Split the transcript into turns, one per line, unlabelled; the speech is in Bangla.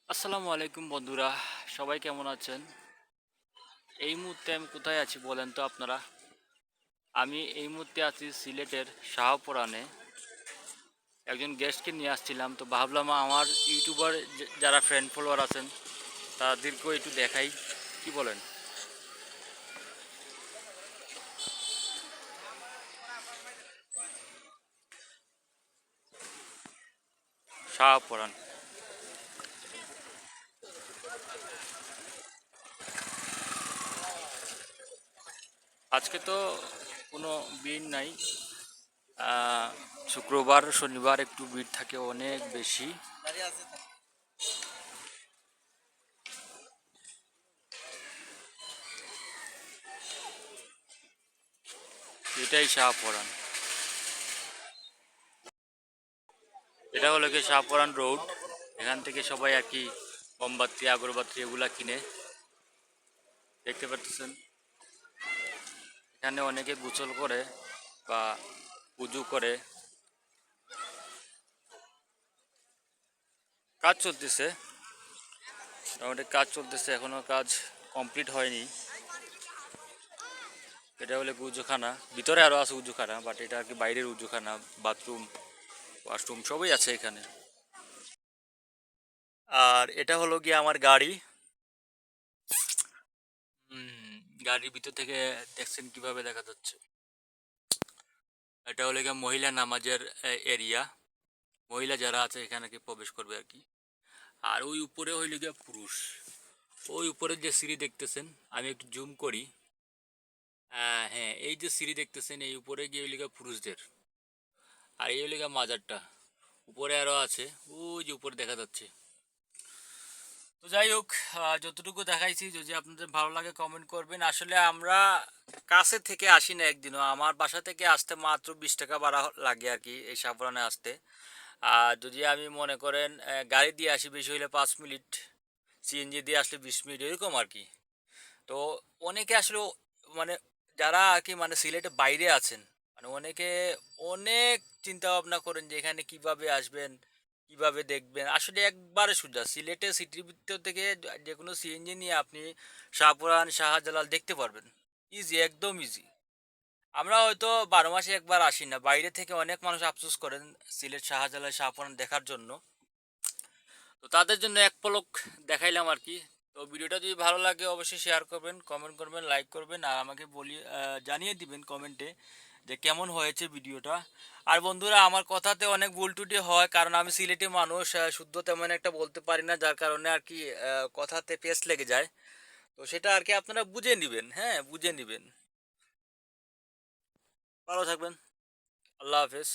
আসসালামু আলাইকুম বন্ধুরা, সবাই কেমন আছেন? এই মুহূর্তে আমি কোথায় আছি বলেন তো আপনারা? আমি এই মুহূর্তে আছি সিলেটের শাহপরানে। একজন গেস্টকে নিয়ে আসছিলাম, তো ভাবলাম আমার ইউটিউবার যারা ফ্রেন্ড ফলোয়ার আছেন তাদেরকেও একটু দেখাই, কি বলেন? শাহপরান। আজকে তো কোনো ভিড় নাই। আহ, শুক্রবার শনিবার একটু ভিড় থাকে অনেক বেশি। এটাই শাহপরান। এটা হলো কি শাহপরান রোড। এখান থেকে সবাই আর কি মোমবাতি আগরবাতি এগুলা কিনে। দেখতে পাচ্ছেন এখানে অনেকে গোসল করে বা পুজো করে। কাজ চলতেছে, মোটামুটি কাজ চলতেছে, এখনো কাজ কমপ্লিট হয়নি। এটা হলো উজুখানা, ভিতরে আরো আছে উজুখানা, বাট এটা আর কি বাইরের উজুখানা। বাথরুম ওয়াশরুম সবই আছে এখানে। আর এটা হলো গিয়ে আমার গাড়ি। গাড়ির ভিতর থেকে দেখছেন কিভাবে দেখা যাচ্ছে। এটা হলো গিয়ে মহিলা নামাজের এরিয়া। মহিলা যারা আছে এখানে কি প্রবেশ করবে আর কি। আর ওই উপরে হইল গিয়ে পুরুষ। ওই উপরে যে সিঁড়ি দেখতেছেন, আমি একটু জুম করি। হ্যাঁ, এই যে সিঁড়ি দেখতেছেন এই উপরে গিয়ে হইল গিয়ে পুরুষদের। আর এই হইল গিয়ে মাজারটা। উপরে আরো আছে, ওই যে উপরে দেখা যাচ্ছে। তো যাই হোক, যতটুকু দেখাইছি, যদি আপনাদের ভালো লাগে কমেন্ট করবেন। আসলে আমরা কাছে থেকে আসি না একদিনও, আমার বাসা থেকে আসতে মাত্র 20 টাকা ভাড়া লাগে আর কি এই সাফরানে আসতে। আর যদি আমি মনে করেন গাড়ি দিয়ে আসি বেশি হলে 5 মিনিট, সিএনজি দিয়ে আসলে 20 মিনিট এরকম আর কি। তো অনেকে আসলে মানে যারা আর কি মানে সিলেটের বাইরে আছেন, মানে অনেকে অনেক চিন্তা ভাবনা করেন যে এখানে কিভাবে আসবেন, কিভাবে দেখবেন। আসলে একবারে সোজা সিলেটের সিটির ভিতর থেকে যে কোনো সিএনজি নিয়ে আপনি শাহপুরান শাহজালাল দেখতে পারবেন। ইজি, একদম ইজি। আমরা হয়তো 12 মাসে একবার আসি না, বাইরে থেকে অনেক মানুষ আফসোস করেন সিলেট শাহজালাল শাহপুরান দেখার জন্য। তো তাদের জন্য এক পলক দেখাইলাম আর কি। তো ভিডিওটা যদি ভালো লাগে অবশ্যই শেয়ার করবেন, কমেন্ট করবেন, লাইক করবেন, আর আমাকে জানিয়ে দিবেন কমেন্টে যে কেমন হয়েছে ভিডিওটা। আর বন্ধুরা, আমার কথাতে অনেক ভুল ত্রুটি হয়, কারণ আমি সিলেটি মানুষ, শুদ্ধ তেমন একটা বলতে পারি না, যার কারণে আর কি কথাতে পেস্ট লেগে যায়। তো সেটা আর কি আপনারা বুঝে নেবেন, হ্যাঁ বুঝে নেবেন। ভালো থাকবেন। আল্লাহ হাফেজ।